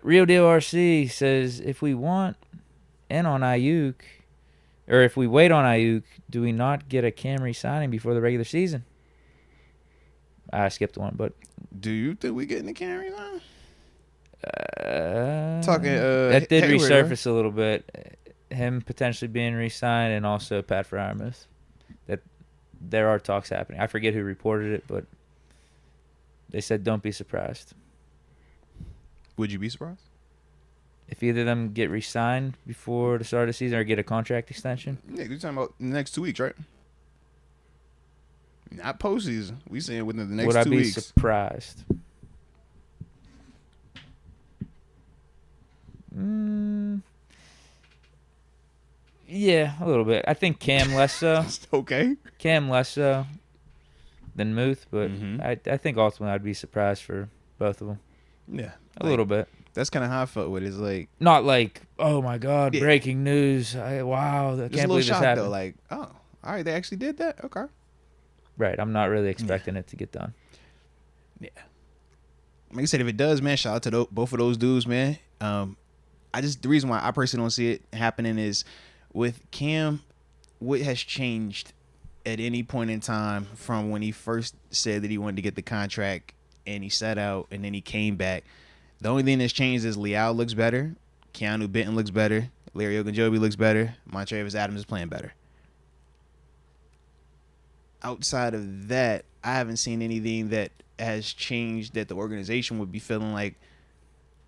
Real Deal RC says if we want in on Ayuk, or if we wait on Ayuk, do we not get a Cam re-signing before the regular season? I skipped one, but Do you think we getting the Cam re-sign? Talking that did Heyward, resurface right? a little bit. Him potentially being re-signed, and also Pat Freiermuth. That there are talks happening. I forget who reported it, but they said don't be surprised Would you be surprised? if either of them get re-signed before the start of the season or get a contract extension. Yeah, you're talking about the next 2 weeks, right? Not postseason. We saying within the next 2 weeks. Would I be surprised? Yeah, a little bit. I think Cam less so. Okay. Cam less so than Muth, but Mhm. I think ultimately I'd be surprised for both of them. Yeah. A little bit. That's kind of how I felt with it. It's like, Not like, oh my God, Yeah. breaking news. Wow, I just a can't little believe this shock happened. though. Like, oh, all right, they actually did that. Okay. Right, I'm not really expecting it to get done. Yeah. Like I said, if it does, man, shout out to both of those dudes, man. The reason why I personally don't see it happening is with Cam, what has changed at any point in time from when he first said that he wanted to get the contract and he sat out and then he came back. The only thing that's changed is Leal looks better, Keanu Benton looks better, Larry Ogunjobi looks better, Montravis Adams is playing better. Outside of that, I haven't seen anything that has changed that the organization would be feeling like,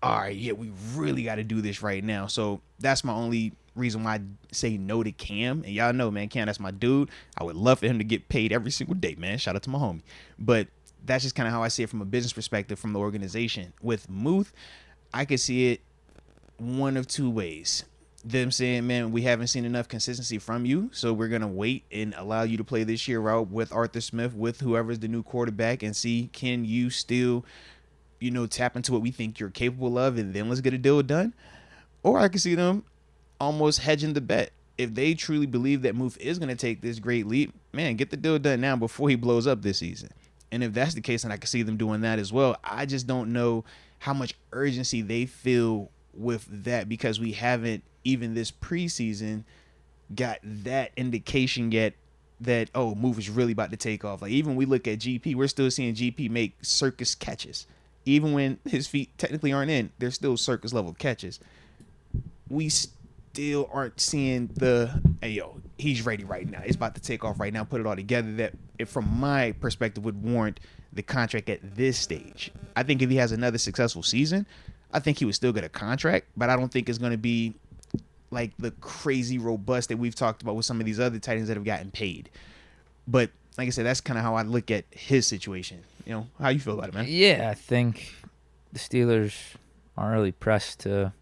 all right, yeah, we really got to do this right now. So that's my only reason why I say no to Cam. And y'all know, man, Cam, that's my dude. I would love for him to get paid every single day, man. Shout out to my homie. But that's just kind of how I see it from a business perspective from the organization. With Muth, I could see it one of two ways. Them saying, man, we haven't seen enough consistency from you, so we're going to wait and allow you to play this year out with Arthur Smith, with whoever's the new quarterback, and see, can you still, tap into what we think you're capable of, and then let's get a deal done. Or I can see them almost hedging the bet. If they truly believe that Muth is going to take this great leap, man, get the deal done now before he blows up this season. And if that's the case, then I can see them doing that as well. I just don't know how much urgency they feel with that, because we haven't, even this preseason, got that indication yet that, oh, Muth is really about to take off. Like, even we look at GP, we're still seeing GP make circus catches. Even when his feet technically aren't in, they're still circus level catches. We still aren't seeing hey, yo, he's ready right now. It's about to take off right now. Put it all together. That, from my perspective, would warrant the contract at this stage. I think if he has another successful season, I think he would still get a contract, but I don't think it's going to be like the crazy robust that we've talked about with some of these other tight ends that have gotten paid. But like I said, that's kind of how I look at his situation. How you feel about it, man? Yeah, I think the Steelers aren't really pressed to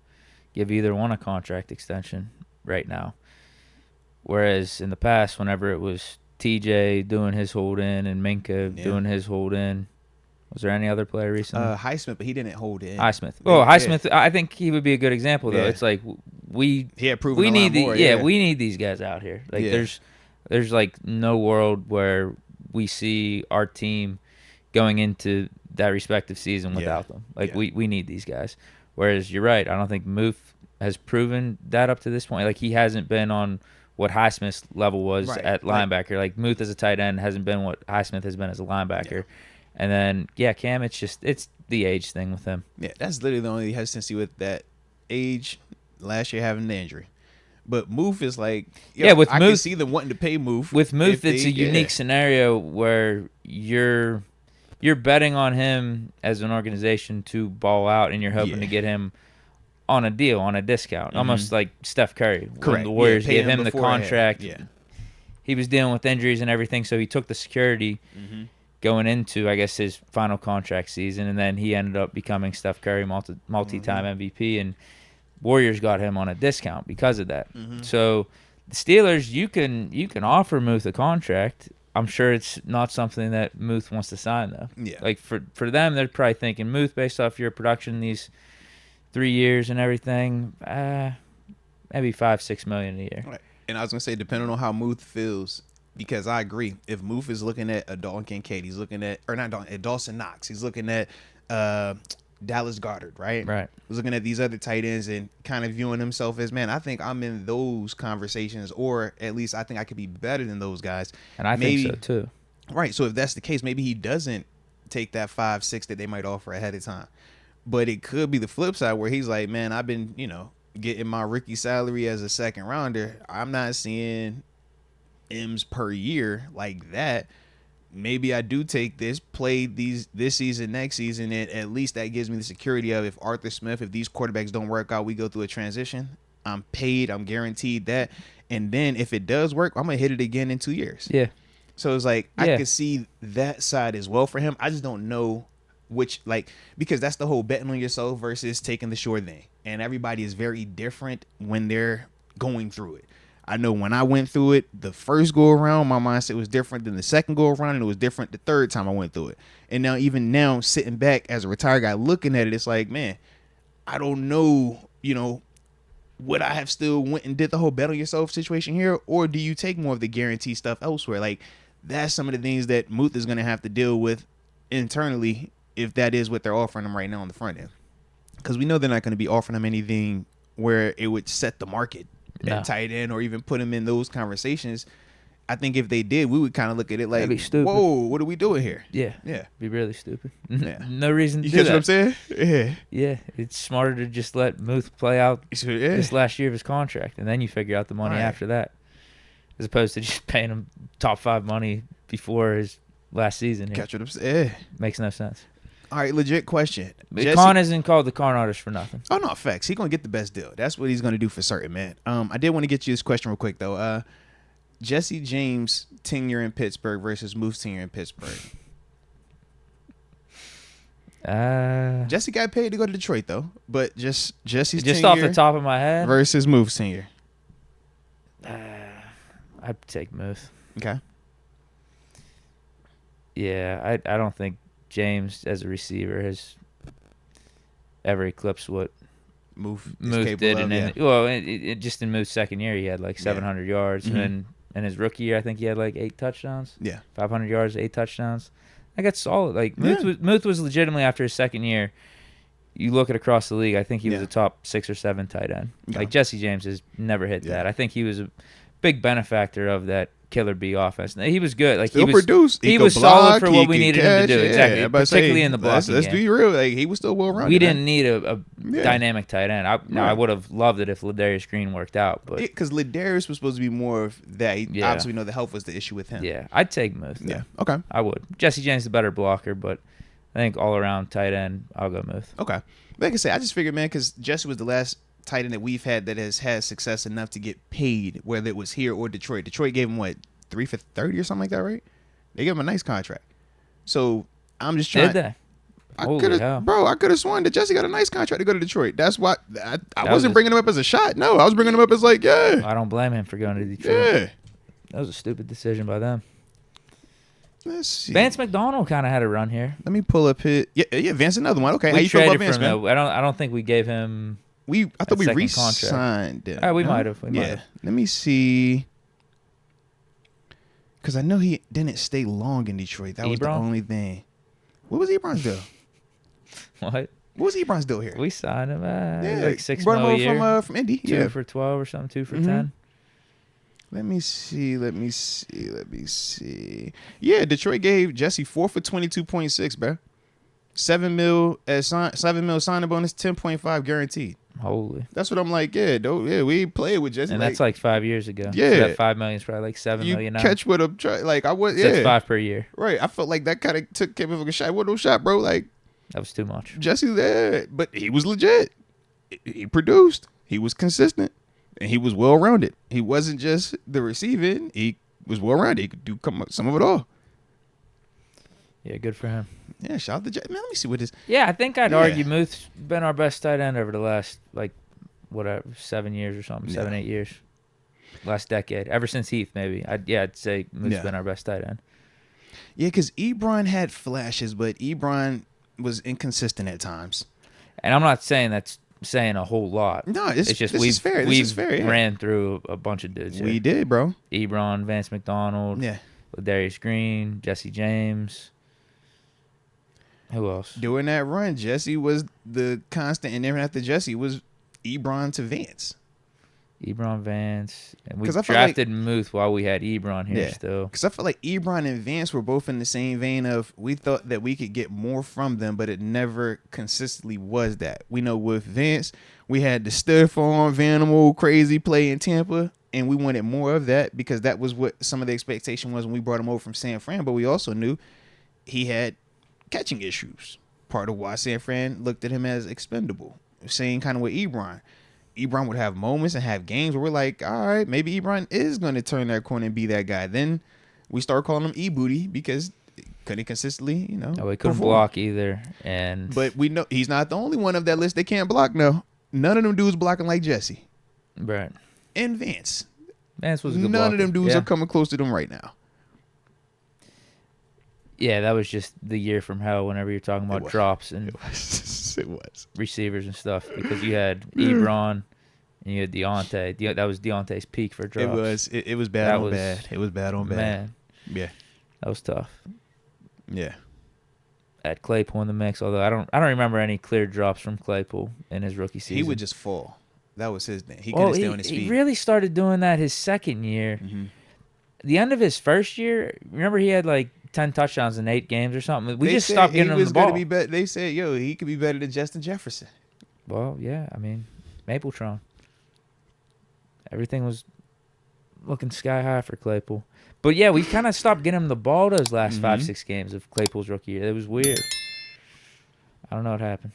give either one a contract extension right now. Whereas in the past, whenever it was TJ doing his hold in and Minka doing his hold in, was there any other player recently? Highsmith, but he didn't hold in. Highsmith. Well, Highsmith, I think he would be a good example though. Yeah. It's like we need we need these guys out here. Like there's like no world where we see our team going into that respective season without them. Like we need these guys. Whereas you're right, I don't think Muth has proven that up to this point. Like he hasn't been on what Highsmith's level was at linebacker. Like Muth as a tight end hasn't been what Highsmith has been as a linebacker. Yeah. And then, Cam, it's the age thing with him. Yeah, that's literally the only hesitancy with that age. Last year having the injury. But Muth is like, with I Muth, can see them wanting to pay Muth. With Muth, it's a unique scenario where you're betting on him as an organization to ball out, and you're hoping to get him on a deal, on a discount, almost like Steph Curry. Correct. When the Warriors gave him the contract. Yeah. He was dealing with injuries and everything, so he took the security going into, I guess, his final contract season, and then he ended up becoming Steph Curry, multi-time MVP, and Warriors got him on a discount because of that. So the Steelers, you can offer Muth a contract. I'm sure it's not something that Muth wants to sign, though. Yeah. Like, for them, they're probably thinking, Muth, based off your production these 3 years and everything, maybe $5-6 million a year. Right. And I was going to say, depending on how Muth feels, because I agree, if Muth is looking at a Dalton Kincaid, he's looking at, or not Dalton, at Dawson Knox, he's looking at Dallas Goedert, right? Right. Was looking at these other tight ends and kind of viewing himself as, man, I think I'm in those conversations, or at least I think I could be better than those guys. And I think so too. Right. So if that's the case, maybe he doesn't take that 5-6 that they might offer ahead of time. But it could be the flip side where he's like, man, I've been, getting my rookie salary as a second rounder. I'm not seeing M's per year like that. Maybe I do take this, play this season, next season, and at least that gives me the security of if Arthur Smith, if these quarterbacks don't work out, we go through a transition. I'm paid. I'm guaranteed that. And then if it does work, I'm going to hit it again in 2 years. Yeah. So it's like, I could see that side as well for him. I just don't know which, because that's the whole betting on yourself versus taking the sure thing. And everybody is very different when they're going through it. I know when I went through it, the first go around, my mindset was different than the second go around, and it was different the third time I went through it. And now, even now, sitting back as a retired guy looking at it, it's like, man, I don't know, would I have still went and did the whole bet on yourself situation here, or do you take more of the guarantee stuff elsewhere? Like, that's some of the things that Muth is going to have to deal with internally if that is what they're offering him right now on the front end. Because we know they're not going to be offering him anything where it would set the market at tight end or even put him in those conversations. I think if they did, we would kind of look at it like, whoa, what are we doing here? Yeah. Yeah. Be really stupid. Yeah. No reason to you do that. You catch what I'm saying? Yeah. Yeah. It's smarter to just let Muth play out this last year of his contract, and then you figure out the money after that, as opposed to just paying him top 5 money before his last season. Catch what I'm saying? Makes no sense. All right, legit question. Con isn't called the Con artist for nothing. Oh, no, facts. He's going to get the best deal. That's what he's going to do for certain, man. I did want to get you this question real quick, though. Jesse James' tenure in Pittsburgh versus Muth's tenure in Pittsburgh. Jesse got paid to go to Detroit, though. But just Jesse's tenure off the top of my head versus Muth's tenure. I'd take Muth. Okay. Yeah, I don't think James as a receiver has ever eclipsed what Muth did. Just in Muth's second year, he had like 700 yards, and then in his rookie year, I think he had like 8 touchdowns. Yeah, 500 yards, 8 touchdowns. I got solid. Like Muth was legitimately after his second year. You look at across the league, I think he was a top 6 or 7 tight end. Yeah. Like Jesse James has never hit that. I think he was a big benefactor of that Killer B offense. He was good. Like he produced. He was solid for what we needed him to do. Exactly. Particularly in the blocking Let's be real. Like he was still well rounded. We didn't need a dynamic tight end. I would have loved it if Ladarius Green worked out, but because Ladarius was supposed to be more of that. Obviously, we know the health was the issue with him. Yeah, I'd take Muth. Yeah. Okay. I would. Jesse James is the better blocker, but I think all around tight end, I'll go Muth. Okay. Like I said, I just figured, man, because Jesse was the last tight end that we've had that has had success enough to get paid, whether it was here or Detroit. Detroit gave him what? 3 for 30 or something like that, right? They gave him a nice contract. So I'm just trying. Did they? I could have sworn that Jesse got a nice contract to go to Detroit. That's why I wasn't bringing him up as a shot. No, I was bringing him up as like, I don't blame him for going to Detroit. Yeah. That was a stupid decision by them. Let's see. Vance McDonald kind of had a run here. Let me pull up his. Yeah, Vance another one. Okay, how you feel about Vance, man? I don't think we gave him. I thought we re-signed him. We might have. Let me see. Because I know he didn't stay long in Detroit. That was the only thing. What was Ebron's deal? What was Ebron's deal here? We signed him like $6 million a year. From Indy. 2 for 12 or something, 2 for 10. Let me see. Yeah, Detroit gave Jesse 4 for 22.6, bro. $7 million signing bonus, 10.5 guaranteed. Holy. That's what I'm like. We played with Jesse. And that's like 5 years ago. Yeah. So that $5 million is probably like $7 million now. Catch what I'm trying. Like I was. So it's 5 per year. Right. I felt like that kind of took Cam Muth a shot. What no shot, bro? Like that was too much. Jesse there, but he was legit. He produced. He was consistent, and he was well rounded. He wasn't just the receiving. He was well rounded. He could do some of it all. Yeah, good for him. Yeah, shout out to Jay. Man, let me see what this. Yeah, I think I'd argue Muth's been our best tight end over the last, 7 years or something, 7, 8 years. Last decade. Ever since Heath, maybe. I'd say Muth's been our best tight end. Yeah, because Ebron had flashes, but Ebron was inconsistent at times. And I'm not saying that's saying a whole lot. No, it's just this is fair. Ran through a bunch of dudes here. We did, bro. Ebron, Vance McDonald, Ladarius Green, Jesse James. Who else? During that run, Jesse was the constant, and then after Jesse was Ebron to Vance. Ebron, Vance, and we 'Cause I felt drafted Muth while we had Ebron here still. Because I felt like Ebron and Vance were both in the same vein of we thought that we could get more from them, but it never consistently was that. We know with Vance, we had the stud farm, Vanimal, crazy play in Tampa, and we wanted more of that because that was what some of the expectation was when we brought him over from San Fran. But we also knew he had catching issues. Part of why San Fran looked at him as expendable. Same kind of with Ebron. Ebron would have moments and have games where we're like, all right, maybe Ebron is going to turn that corner and be that guy. Then we start calling him E-Booty because couldn't consistently, No, he couldn't block either. But we know he's not the only one of that list that can't block, no. None of them dudes blocking like Jesse. Right. And Vance. Vance was a good None blocker. of them dudes are coming close to them right now. Yeah, that was just the year from hell whenever you're talking about drops and It was. receivers and stuff because you had Ebron and you had Deontay. That was Deontay's peak for drops. It was bad on bad. It was bad on bad. Man. Yeah. That was tough. Yeah. At Claypool in the mix, although I don't remember any clear drops from Claypool in his rookie season. He would just fall. That was his thing. He couldn't stay on his feet. He really started doing that his second year. Mm-hmm. The end of his first year, remember he had like 10 touchdowns in 8 games or something. We just stopped getting him the ball. They said, yo, he could be better than Justin Jefferson. Well, yeah, I mean, Mapletron. Everything was looking sky high for Claypool. But yeah, we kind of stopped getting him the ball those last 5-6 games of Claypool's rookie year. It was weird. I don't know what happened.